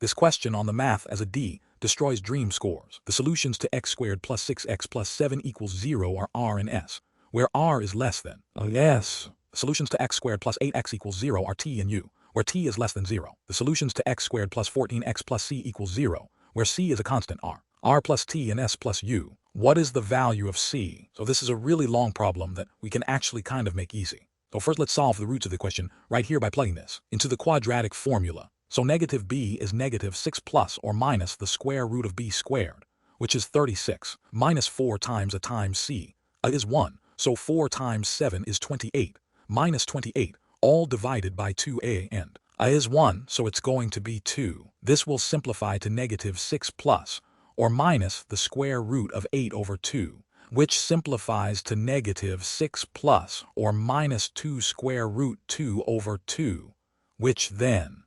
This question on the math as a D destroys dream scores. The solutions to x squared plus 6x plus 7 equals 0 are r and s, where r is less than s. The solutions to x squared plus 8x equals 0 are t and u, where t is less than 0. The solutions to x squared plus 14x plus c equals 0, where c is a constant r plus t and s plus u. What is the value of c? So this is a really long problem that we can actually kind of make easy. So first let's solve the roots of the question right here by plugging this into the quadratic formula. So negative b is negative 6 plus or minus the square root of b squared, which is 36, minus 4 times a times c. A is 1, so 4 times 7 is 28, minus 28, all divided by 2a, and a is 1, so it's going to be 2. This will simplify to negative 6 plus, or minus the square root of 8 over 2, which simplifies to negative 6 plus, or minus 2 square root 2 over 2, which then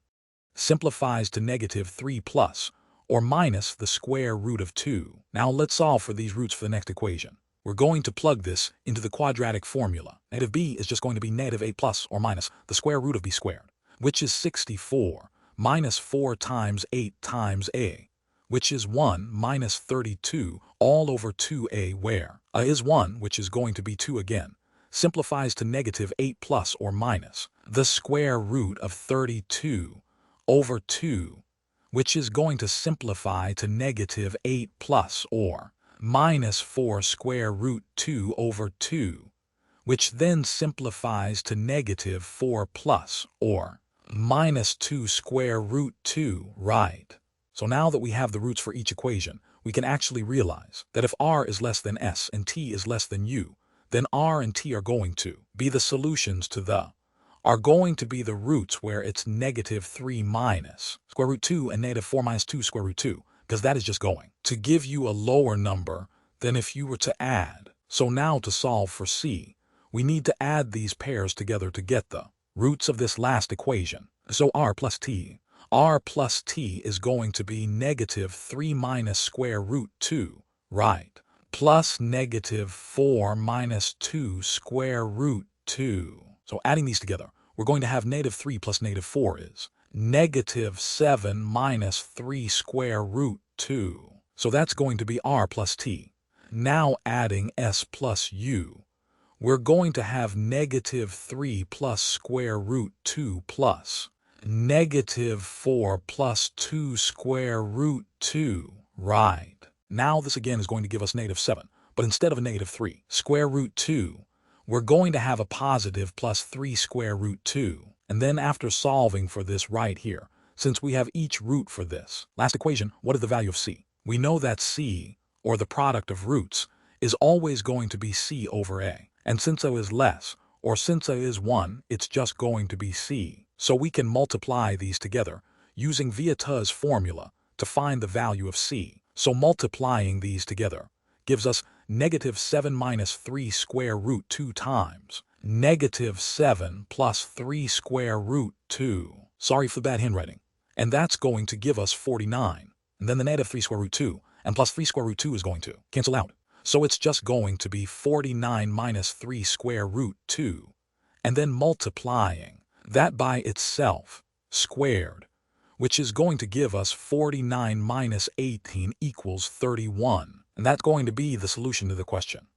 simplifies to negative 3 plus, or minus the square root of 2. Now let's solve for these roots for the next equation. We're going to plug this into the quadratic formula. Negative b is just going to be negative 8 plus or minus the square root of b squared, which is 64, minus 4 times 8 times a, which is 1 minus 32, all over 2a, where a is 1, which is going to be 2 again, simplifies to negative 8 plus or minus the square root of 32 over 2, which is going to simplify to negative 8 plus or minus 4 square root 2 over 2, which then simplifies to negative 4 plus or minus 2 square root 2, right? So now that we have the roots for each equation, we can actually realize that if r is less than s and t is less than u, then r and t are going to be the solutions to the are going to be the roots where it's negative 3 minus square root 2 and negative 4 minus 2 square root 2, because that is just going to give you a lower number than if you were to add. So now to solve for c, we need to add these pairs together to get the roots of this last equation. So r plus t is going to be negative 3 minus square root 2, right, plus negative 4 minus 2 square root 2. So adding these together, we're going to have negative 3 plus negative 4 is negative 7 minus 3 square root 2. So that's going to be r plus t. Now adding s plus u, we're going to have negative 3 plus square root 2 plus negative 4 plus 2 square root 2, right. Now this again is going to give us negative 7, but instead of a negative 3 square root 2, we're going to have a positive plus 3 square root 2. And then after solving for this right here, since we have each root for this last equation, what is the value of c? We know that c, or the product of roots, is always going to be c over a. And since a is less, or since a is 1, it's just going to be c. So we can multiply these together using Vieta's formula to find the value of c. So multiplying these together gives us negative 7 minus 3 square root 2 times negative 7 plus 3 square root 2. Sorry for the bad handwriting. And that's going to give us 49. And then the negative 3 square root 2 and plus 3 square root 2 is going to cancel out. So it's just going to be 49 minus 3 square root 2. And then multiplying that by itself squared, which is going to give us 49 minus 18 equals 31. And that's going to be the solution to the question.